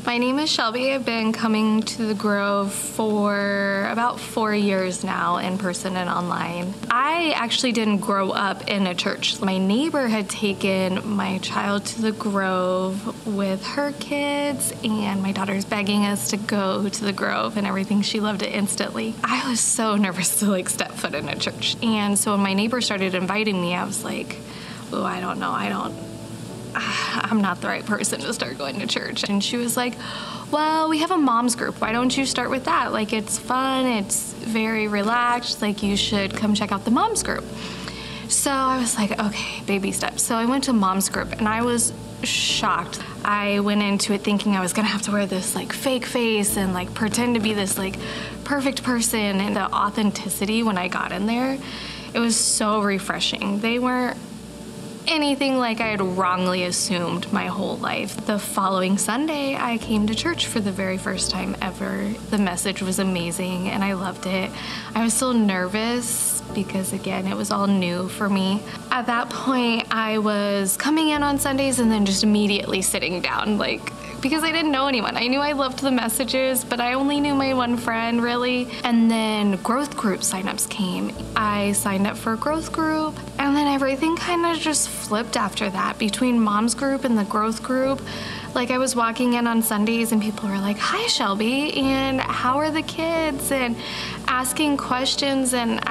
My name is Shelby. I've been coming to the Grove for about 4 years now, in person and online. I actually didn't grow up in a church. My neighbor had taken my child to the Grove with her kids, and my daughter's begging us to go to the Grove and everything. She loved it instantly. I was so nervous to step foot in a church. And so when my neighbor started inviting me, I was like, oh, I don't know. I'm not the right person to start going to church. And she was like, well, we have a mom's group. Why don't you start with that? It's fun. It's very relaxed. You should come check out the mom's group. So I was like, okay, baby steps. So I went to mom's group and I was shocked. I went into it thinking I was gonna have to wear this fake face and pretend to be this perfect person. And the authenticity when I got in there, it was so refreshing. They weren't anything like I had wrongly assumed my whole life. The following Sunday, I came to church for the very first time ever. The message was amazing and I loved it. I was still nervous because, again, it was all new for me. At that point, I was coming in on Sundays and then just immediately sitting down, because I didn't know anyone. I knew I loved the messages, but I only knew my one friend, really. And then growth group signups came. I signed up for a growth group, and then everything kind of just flipped after that. Between mom's group and the growth group, I was walking in on Sundays and people were like, hi, Shelby, and how are the kids? And asking questions, and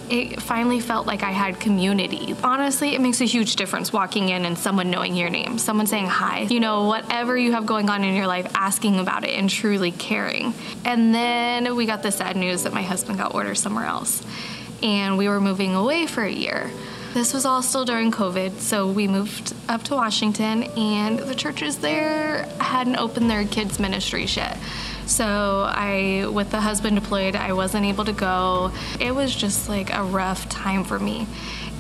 it finally felt like I had community. Honestly, it makes a huge difference walking in and someone knowing your name, someone saying hi, whatever you have going on in your life, asking about it and truly caring. And then we got the sad news that my husband got ordered somewhere else and we were moving away for a year. This was all still during COVID, so we moved up to Washington and the churches there hadn't opened their kids' ministries yet. So with the husband deployed, I wasn't able to go. It was just a rough time for me.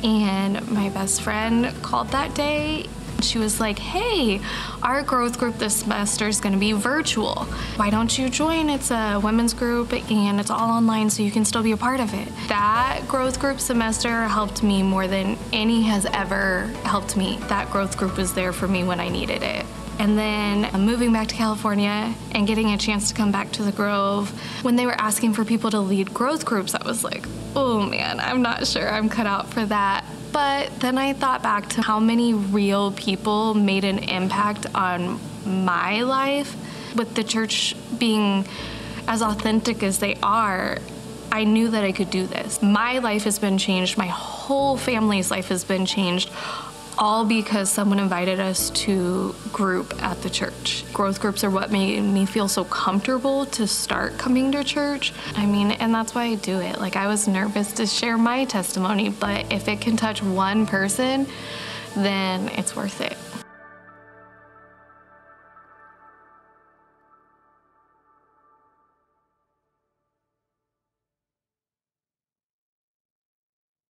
And my best friend called that day. She was like, hey, our growth group this semester is gonna be virtual. Why don't you join? It's a women's group and it's all online so you can still be a part of it. That growth group semester helped me more than any has ever helped me. That growth group was there for me when I needed it. And then moving back to California and getting a chance to come back to the Grove, when they were asking for people to lead growth groups, I was like, oh man, I'm not sure I'm cut out for that. But then I thought back to how many real people made an impact on my life. With the church being as authentic as they are, I knew that I could do this. My life has been changed, my whole family's life has been changed, all because someone invited us to group at the church. Growth groups are what made me feel so comfortable to start coming to church. And that's why I do it. I was nervous to share my testimony, but if it can touch one person, then it's worth it.